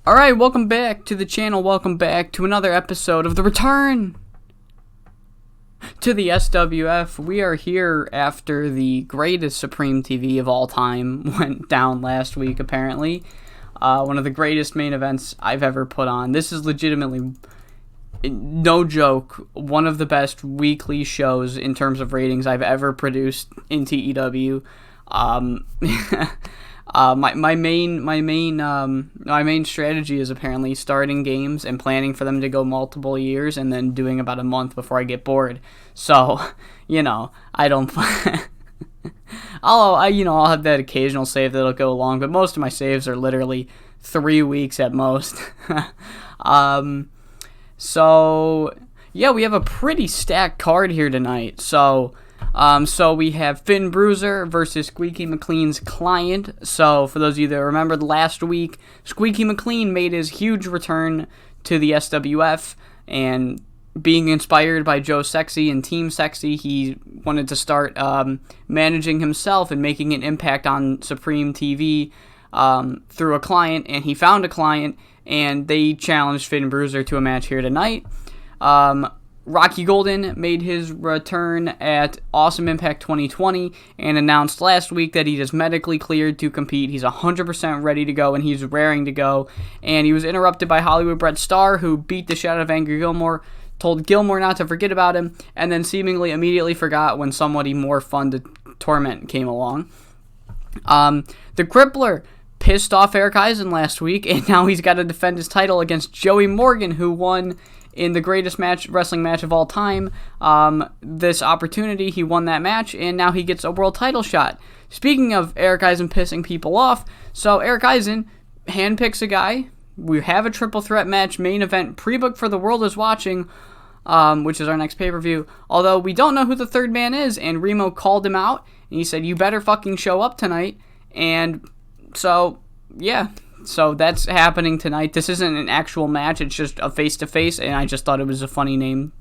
Alright, welcome back to the channel. Welcome back to another episode of The Return to the SWF. We are here after the greatest Supreme TV of all time went down last week, apparently. One of the greatest main events I've ever put on. This is legitimately, no joke, one of the best weekly shows in terms of ratings I've ever produced in TEW. My main strategy is apparently starting games and planning for them to go multiple years and then doing about a month before I get bored. So, I don't. I'll have that occasional save that'll go long, but most of my saves are literally 3 weeks at most. So yeah, we have a pretty stacked card here tonight. So we have Finn Bruiser versus Squeaky McLean's client. So for those of you that remember last week, Squeaky McLean made his huge return to the SWF, and being inspired by Joe Sexy and Team Sexy, he wanted to start managing himself and making an impact on Supreme TV through a client, and he found a client, and they challenged Finn Bruiser to a match here tonight. Rocky Golden made his return at Awesome Impact 2020 and announced last week that he is medically cleared to compete. He's 100% ready to go, and he's raring to go. And he was interrupted by Hollywood Bret Starr, who beat the shit out of Angry Gilmore, told Gilmore not to forget about him, and then seemingly immediately forgot when somebody more fun to torment came along. The Crippler pissed off Eric Eisen last week, and now he's got to defend his title against Joey Morgan, who won in the greatest wrestling match of all time. This opportunity, he won that match, and now he gets a world title shot. Speaking of Eric Eisen pissing people off, so Eric Eisen handpicks a guy. We have a triple threat match main event pre-booked for The World Is Watching, which is our next pay-per-view, although we don't know who the third man is, and Remo called him out, and he said, "You better fucking show up tonight." And so, yeah. So that's happening tonight. This isn't an actual match. It's just a face-to-face, and I just thought it was a funny name.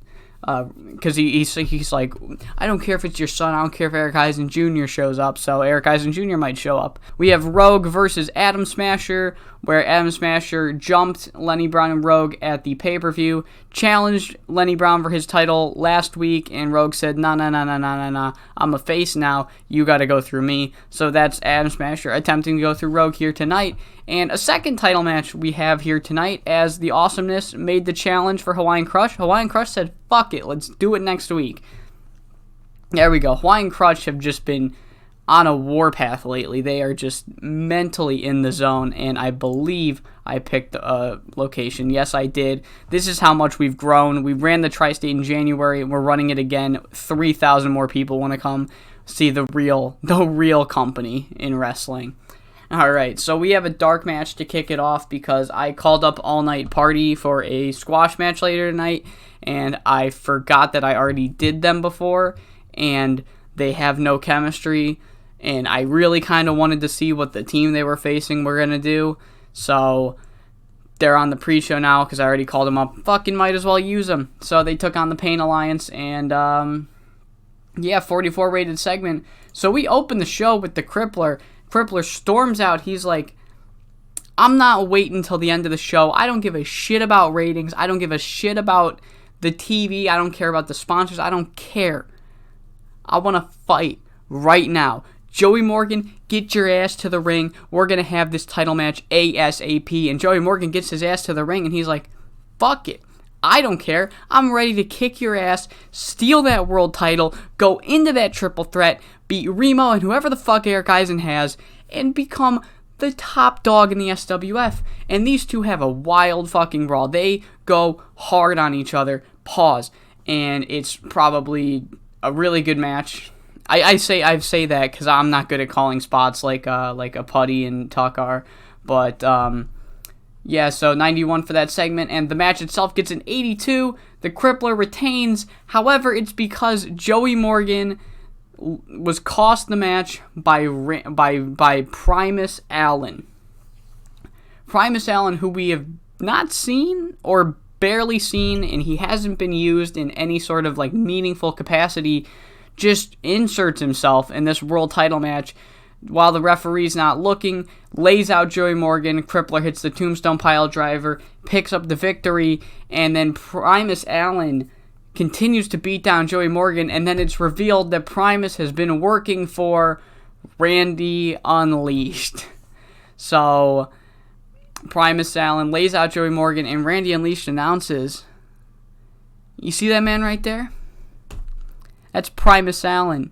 Because he's like, I don't care if it's your son. I don't care if Eric Eisen Jr. shows up. So Eric Eisen Jr. might show up. We have Rogue versus Adam Smasher, where Adam Smasher jumped Lenny Brown and Rogue at the pay-per-view, challenged Lenny Brown for his title last week, and Rogue said, nah, I'm a face now. You got to go through me. So that's Adam Smasher attempting to go through Rogue here tonight. And a second title match we have here tonight, as the Awesomeness made the challenge for Hawaiian Crush. Hawaiian Crush said, fuck it, let's do it next week. There we go. Hawaiian Crush have just been on a warpath lately. They are just mentally in the zone, and I believe I picked a location. Yes, I did. This is how much we've grown. We ran the Tri-State in January, and we're running it again. 3,000 more people want to come see the real company in wrestling. Alright, so we have a dark match to kick it off because I called up All Night Party for a squash match later tonight, and I forgot that I already did them before, and they have no chemistry, and I really kind of wanted to see what the team they were facing were going to do, so they're on the pre-show now because I already called them up. Fucking might as well use them. So they took on the Pain Alliance, and 44 rated segment. So we open the show with the Crippler. Crippler storms out. He's like, I'm not waiting until the end of the show. I don't give a shit about ratings. I don't give a shit about the TV. I don't care about the sponsors. I don't care. I want to fight right now. Joey Morgan, get your ass to the ring. We're going to have this title match ASAP. And Joey Morgan gets his ass to the ring, and he's like, fuck it. I don't care. I'm ready to kick your ass, steal that world title, go into that triple threat, beat Remo and whoever the fuck Eric Eisen has, and become the top dog in the SWF. And these two have a wild fucking brawl. They go hard on each other. Pause. And it's probably a really good match. I say that because I'm not good at calling spots like a Putty and Tuck are, but yeah, so 91 for that segment, and the match itself gets an 82. The Crippler retains. However, it's because Joey Morgan was cost the match by Primus Allen. Primus Allen, who we have not seen or barely seen, and he hasn't been used in any sort of meaningful capacity, just inserts himself in this world title match while the referee's not looking, lays out Joey Morgan. Crippler hits the tombstone pile driver, picks up the victory, and then Primus Allen continues to beat down Joey Morgan, and then it's revealed that Primus has been working for Randy Unleashed. So Primus Allen lays out Joey Morgan, and Randy Unleashed announces, you see that man right there? That's Primus Allen.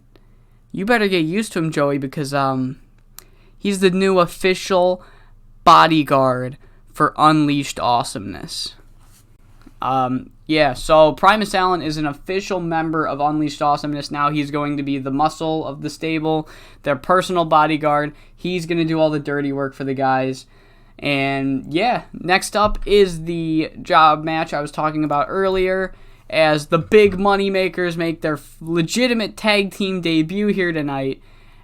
You better get used to him, Joey, because he's the new official bodyguard for Unleashed Awesomeness. So Primus Allen is an official member of Unleashed Awesomeness. Now he's going to be the muscle of the stable, their personal bodyguard. He's going to do all the dirty work for the guys. And yeah, next up is the job match I was talking about earlier, as the big money makers make their legitimate tag team debut here tonight.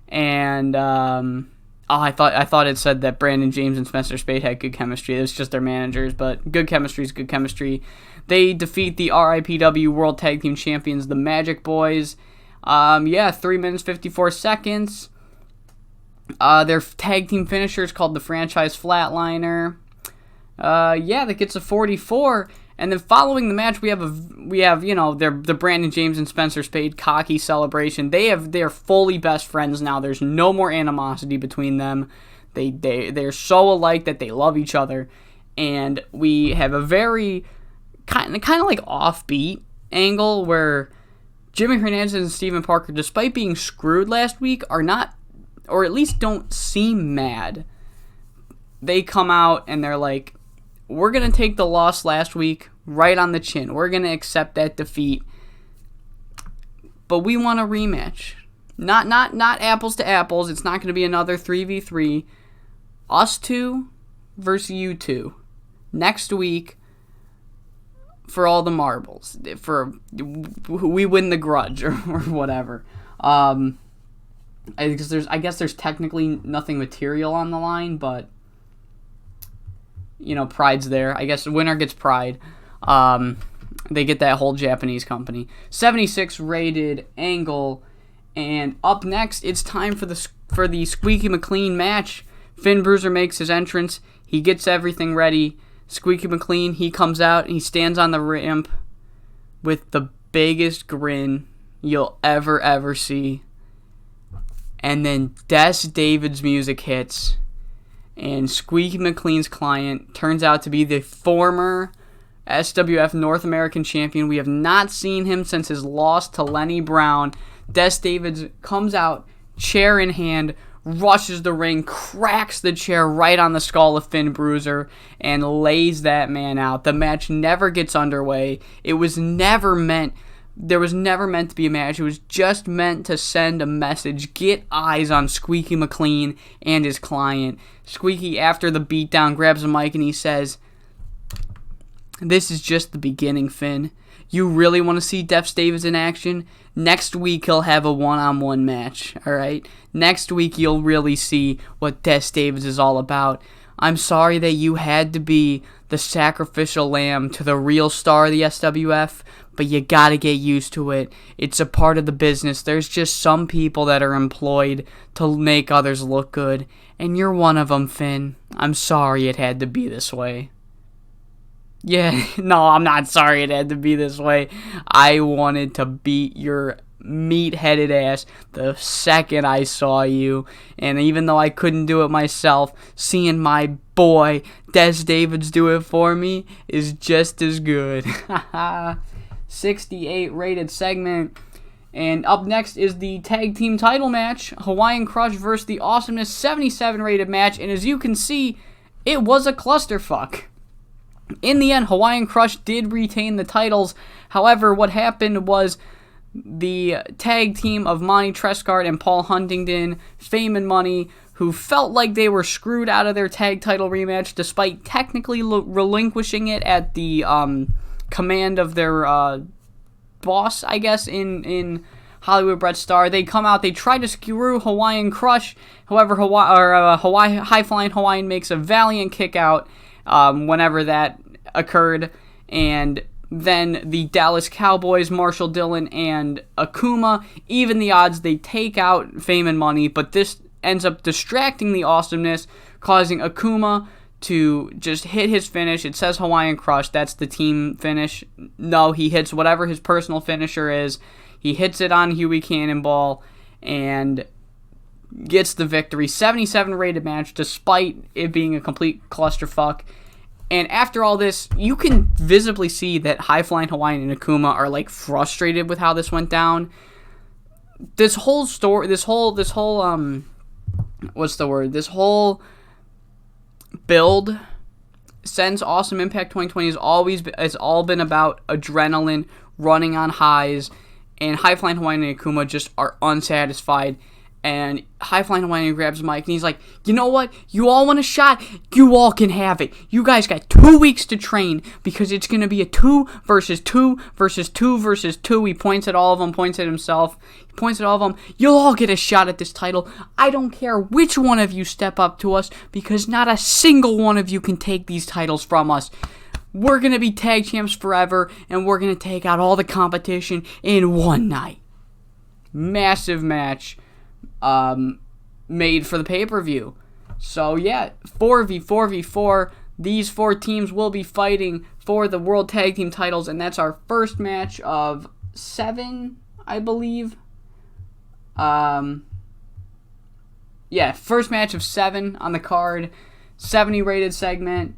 And I thought it said that Brandon James and Spencer Spade had good chemistry. It was just their managers, but good chemistry is good chemistry. They defeat the RIPW World Tag Team Champions, the Magic Boys. 3 minutes 54 seconds. Their tag team finisher is called the Franchise Flatliner. That gets a 44. And then following the match, we have the Brandon James and Spencer Spade cocky celebration. They're fully best friends now. There's no more animosity between them. They're so alike that they love each other. And we have a very kind of like offbeat angle where Jimmy Hernandez and Steven Parker, despite being screwed last week, are not, or at least don't seem mad. They come out and they're like, we're going to take the loss last week right on the chin. We're going to accept that defeat. But we want a rematch. Not apples to apples. It's not going to be another 3v3. Us two versus you two. Next week for all the marbles. For we win the grudge or whatever. I guess there's technically nothing material on the line, but pride's there. I guess the winner gets pride. They get that whole Japanese company. 76 rated angle. And up next, it's time for the Squeaky McLean match. Finn Bruiser makes his entrance. He gets everything ready. Squeaky McLean, he comes out and he stands on the ramp with the biggest grin you'll ever see. And then Des David's music hits. And Squeaky McLean's client turns out to be the former SWF North American champion. We have not seen him since his loss to Lenny Brown. Des Davids comes out, chair in hand, rushes the ring, cracks the chair right on the skull of Finn Bruiser, and lays that man out. The match never gets underway. There was never meant to be a match. It was just meant to send a message. Get eyes on Squeaky McLean and his client. Squeaky, after the beatdown, grabs a mic and he says, "This is just the beginning, Finn. You really want to see Des Davids in action? Next week he'll have a one-on-one match, alright? Next week you'll really see what Des Davids is all about. I'm sorry that you had to be the sacrificial lamb to the real star of the SWF, but you gotta get used to it. It's a part of the business. There's just some people that are employed to make others look good, and you're one of them, Finn. I'm sorry it had to be this way." Yeah, no, I'm not sorry it had to be this way. I wanted to beat your meat-headed ass the second I saw you. And even though I couldn't do it myself, seeing my boy Des Davids do it for me is just as good. 68 rated segment. And up next is the tag team title match. Hawaiian Crush versus the Awesomeness, 77 rated match. And as you can see, it was a clusterfuck. In the end, Hawaiian Crush did retain the titles. However, what happened was the tag team of Monty Trescott and Paul Huntington, Fame and Money, who felt like they were screwed out of their tag title rematch despite technically relinquishing it at the command of their boss, I guess, in Hollywood Bret Starr. They come out, they try to screw Hawaiian Crush. However, High-Flying Hawaiian makes a valiant kick out whenever that occurred, and then the Dallas Cowboys, Marshall Dillon and Akuma, even the odds, they take out Fame and Money, but this ends up distracting the Awesomeness, causing Akuma to just hit his finish. It says Hawaiian Crush. That's the team finish. No, he hits whatever his personal finisher is. He hits it on Huey Cannonball and gets the victory. 77 rated match, despite it being a complete clusterfuck. And after all this, you can visibly see that High Flying Hawaiian and Akuma are like frustrated with how this went down. This whole story, this whole build since Awesome Impact 2020 has all been about adrenaline, running on highs, and High Flying Hawaiian and Akuma just are unsatisfied. And High Flying Hawaiian grabs Mike and he's like, you know what? You all want a shot? You all can have it. You guys got 2 weeks to train because it's going to be a 2 versus 2 versus 2 versus 2. He points at all of them, points at himself. He points at all of them. You'll all get a shot at this title. I don't care which one of you step up to us because not a single one of you can take these titles from us. We're going to be tag champs forever and we're going to take out all the competition in one night. Massive match. Made for the pay-per-view. So yeah, 4v4. These 4 teams will be fighting for the World Tag Team titles, and that's our first match of 7, I believe. First match of 7 on the card. 70 rated segment.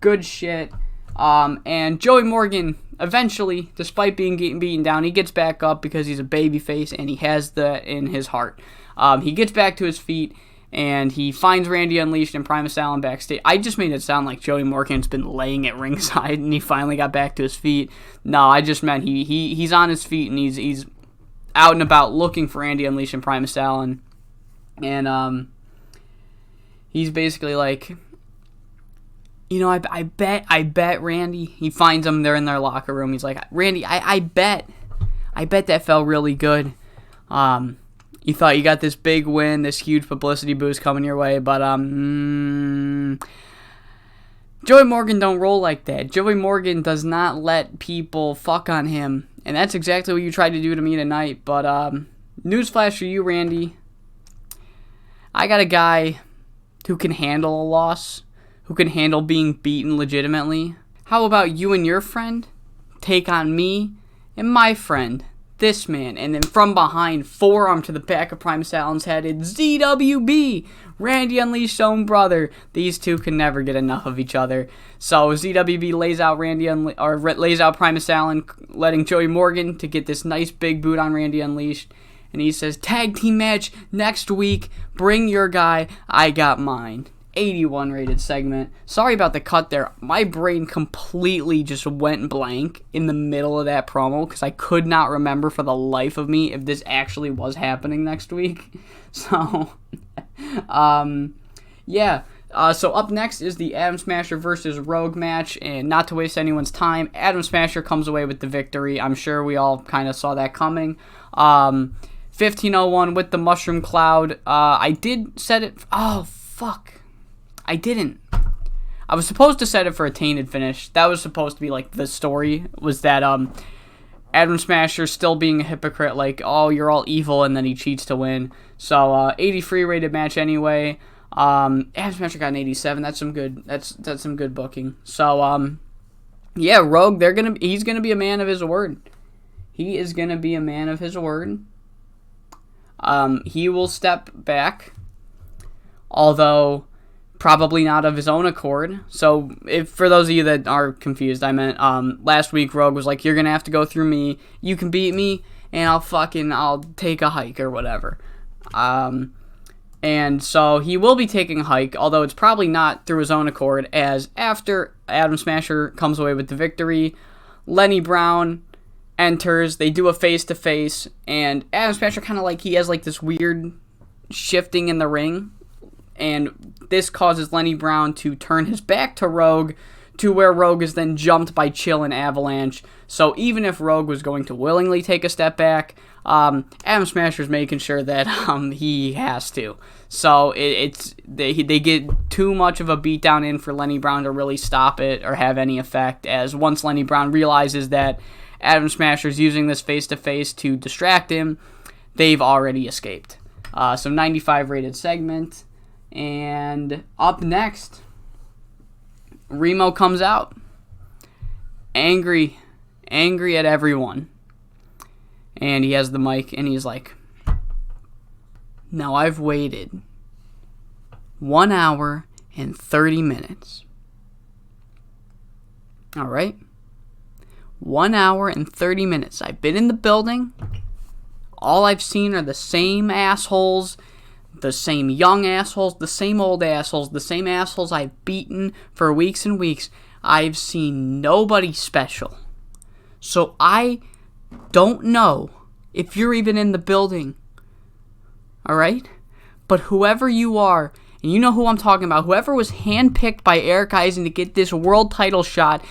Good shit. And Joey Morgan, eventually, despite being beaten down, he gets back up because he's a babyface and he has that in his heart. He gets back to his feet, and he finds Randy Unleashed and Primus Allen backstage. I just made it sound like Joey Morgan's been laying at ringside, and he finally got back to his feet. No, I just meant he's on his feet, and he's out and about looking for Randy Unleashed and Primus Allen. And he's basically like, you know, I bet Randy. He finds them, they're in their locker room. He's like, Randy, I bet that felt really good. You thought you got this big win, this huge publicity boost coming your way, but Joey Morgan don't roll like that. Joey Morgan does not let people fuck on him, and that's exactly what you tried to do to me tonight. But newsflash for you, Randy. I got a guy who can handle a loss, who can handle being beaten legitimately. How about you and your friend take on me and my friend, this man? And then from behind, forearm to the back of Primus Allen's head, it's ZWB, Randy Unleashed's own brother. These two can never get enough of each other. So ZWB lays out Primus Allen, letting Joey Morgan to get this nice big boot on Randy Unleashed. And he says, tag team match next week. Bring your guy. I got mine. 81 rated segment. Sorry about the cut there. My brain completely just went blank in the middle of that promo because I could not remember for the life of me if this actually was happening next week. So, so up next is the Atom Smasher versus Rogue match, and not to waste anyone's time, Atom Smasher comes away with the victory. I'm sure we all kind of saw that coming. 1501 with the Mushroom Cloud. I did set it. Oh, fuck. I didn't. I was supposed to set it for a tainted finish. That was supposed to be like the story, was that Atom Smasher still being a hypocrite, like, oh, you're all evil, and then he cheats to win. So 83 rated match anyway. Atom Smasher got an 87. That's some good booking. So Rogue, he's gonna be a man of his word. He is gonna be a man of his word. He will step back, although probably not of his own accord. So, for those of you that are confused, I meant last week Rogue was like, you're going to have to go through me. You can beat me, and I'll take a hike or whatever. And so he will be taking a hike, although it's probably not through his own accord, as after Atom Smasher comes away with the victory, Lenny Brown enters, they do a face-to-face, and Atom Smasher kind of like, he has like this weird shifting in the ring, and this causes Lenny Brown to turn his back to Rogue, to where Rogue is then jumped by Chill and Avalanche. So even if Rogue was going to willingly take a step back, Atom Smasher's making sure that he has to. So they get too much of a beatdown in for Lenny Brown to really stop it or have any effect, as once Lenny Brown realizes that Atom Smasher's using this face-to-face to distract him, they've already escaped. So 95 rated segment. And up next, Remo comes out. Angry at everyone. And he has the mic and he's like, now I've waited 1 hour and 30 minutes. Alright? 1 hour and 30 minutes. I've been in the building. All I've seen are the same assholes, the same young assholes, the same old assholes, the same assholes I've beaten for weeks and weeks. I've seen nobody special. So I don't know if you're even in the building. Alright? But whoever you are, and you know who I'm talking about, whoever was handpicked by Eric Eisen to get this world title shot,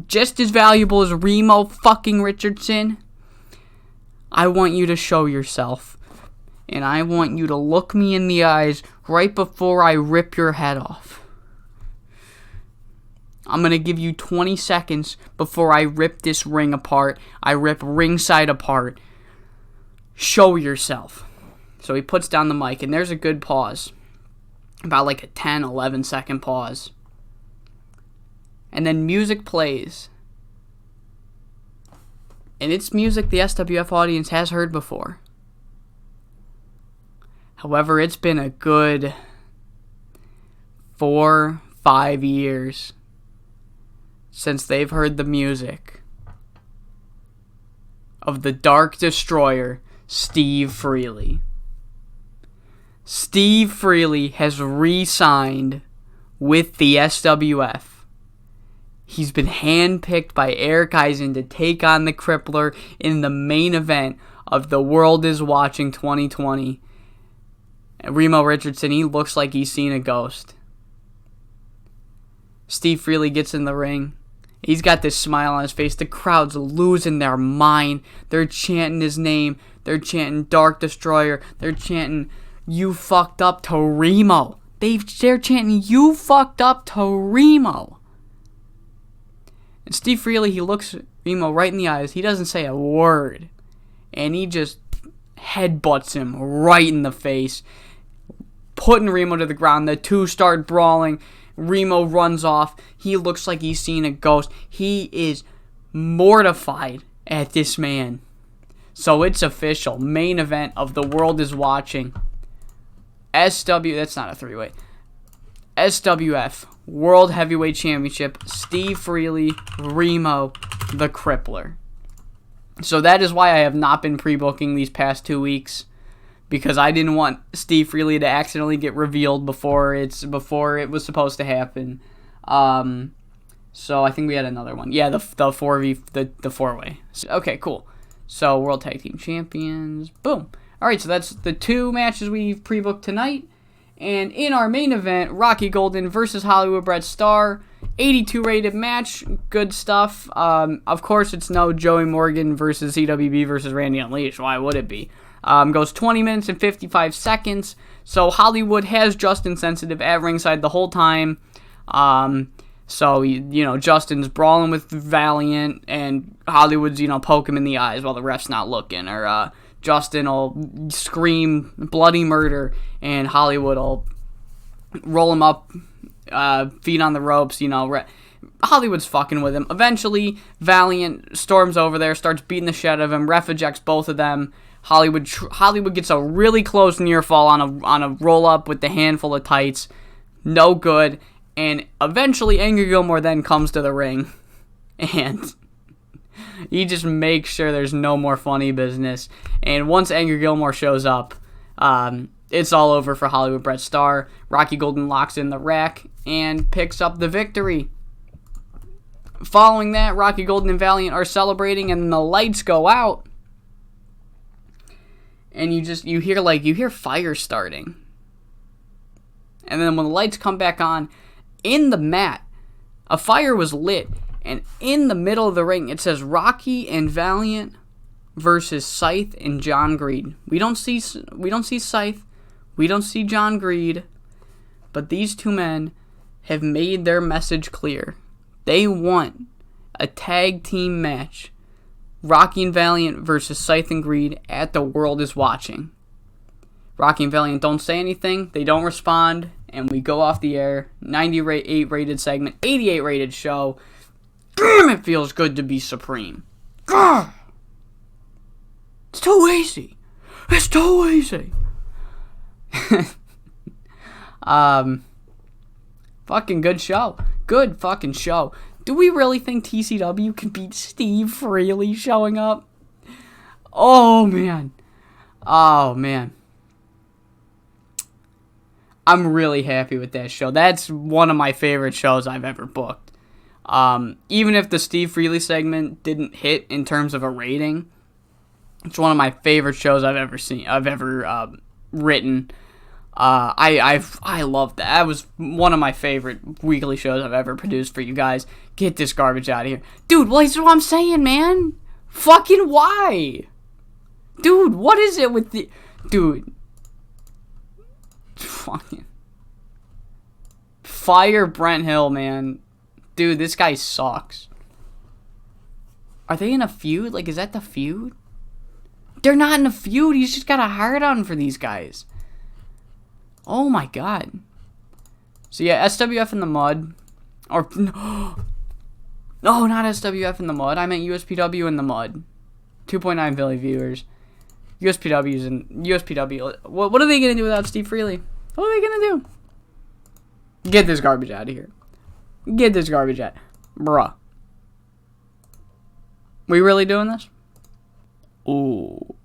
just as valuable as Remo fucking Richardson, I want you to show yourself. And I want you to look me in the eyes right before I rip your head off. I'm going to give you 20 seconds before I rip this ring apart. I rip ringside apart. Show yourself. So he puts down the mic, and there's a good pause. About like a 10, 11 second pause. And then music plays. And it's music the SWF audience has heard before. However, it's been a good 4-5 years since they've heard the music of the Dark Destroyer, Steve Freely. Steve Freely has re-signed with the SWF. He's been handpicked by Eric Eisen to take on the Crippler in the main event of The World Is Watching 2020. And Remo Richardson, he looks like he's seen a ghost. Steve Freely gets in the ring. He's got this smile on his face. The crowd's losing their mind. They're chanting his name. They're chanting Dark Destroyer. They're chanting, "You fucked up to Remo." They're chanting, "You fucked up to Remo." And Steve Freely, he looks Remo right in the eyes. He doesn't say a word. And he just headbutts him right in the face, putting Remo to the ground. The two start brawling. Remo runs off. He looks like he's seen a ghost. He is mortified at this man. So it's official. Main event of The World Is Watching. That's not a three-way. SWF World Heavyweight Championship. Steve Freely, Remo, the Crippler. So that is why I have not been pre-booking these past 2 weeks, because I didn't want Steve Freely to accidentally get revealed before it was supposed to happen. So I think we had another one. Yeah, the 4-way. Okay, cool. So World Tag Team Champions. Boom. All right, so that's the two matches we've pre-booked tonight. And in our main event, Rocky Golden versus Hollywood Bret Starr. 82 rated match. Good stuff. Of course, it's no Joey Morgan versus CWB versus Randy Unleashed. Why would it be? Goes 20 minutes and 55 seconds. So Hollywood has Justin Sensitive at ringside the whole time. So, Justin's brawling with Valiant, and Hollywood's, poke him in the eyes while the ref's not looking. Or Justin will scream bloody murder, and Hollywood will roll him up, feet on the ropes, Hollywood's fucking with him. Eventually, Valiant storms over there, starts beating the shit out of him. Ref ejects both of them. Hollywood gets a really close near fall on a roll up with the handful of tights. No good. And eventually, Angry Gilmore then comes to the ring, and he just makes sure there's no more funny business. And once Angry Gilmore shows up, it's all over for Hollywood Bret Starr. Rocky Golden locks in the rack and picks up the victory. Following that, Rocky Golden and Valiant are celebrating, and the lights go out. And you hear fire starting. And then when the lights come back on, in the mat, a fire was lit. And in the middle of the ring, it says Rocky and Valiant versus Scythe and John Greed. We don't see Scythe. We don't see John Greed. But these two men have made their message clear. They want a tag team match. Rocky and Valiant versus Scythe and Greed at The World Is Watching. Rocky and Valiant don't say anything. They don't respond. And we go off the air. 98 rated segment. 88 rated show. Damn, it feels good to be Supreme. Grr. It's too easy. It's too easy. Fucking good show. Good fucking show. Do we really think TCW can beat Steve Freely showing up? Oh, man. Oh, man. I'm really happy with that show. That's one of my favorite shows I've ever booked. Even if the Steve Freely segment didn't hit in terms of a rating, it's one of my favorite shows I've ever seen. I've ever written. I love that. That was one of my favorite weekly shows I've ever produced for you guys. Get this garbage out of here, dude. Well, that's what I'm saying, man. Fucking why, dude? What is it with the dude? Fucking fire Brent Hill, man. Dude, this guy sucks. Are they in a feud? Like, is that the feud? They're not in a feud. He's just got a hard on for these guys. Oh my god. So yeah, SWF in the mud. Or no, not SWF in the mud. I meant USPW in the mud. 2.9 billion viewers. USPW's in USPW. What are they gonna do without Steve Freely? What are they gonna do? Get this garbage out of here. Get this garbage out. Bruh. We really doing this? Ooh.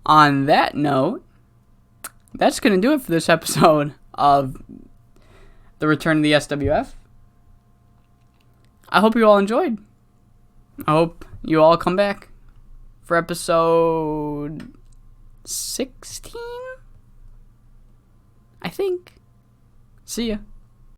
On that note, that's going to do it for this episode of The Return of the SWF. I hope you all enjoyed. I hope you all come back for episode 16, I think. See ya.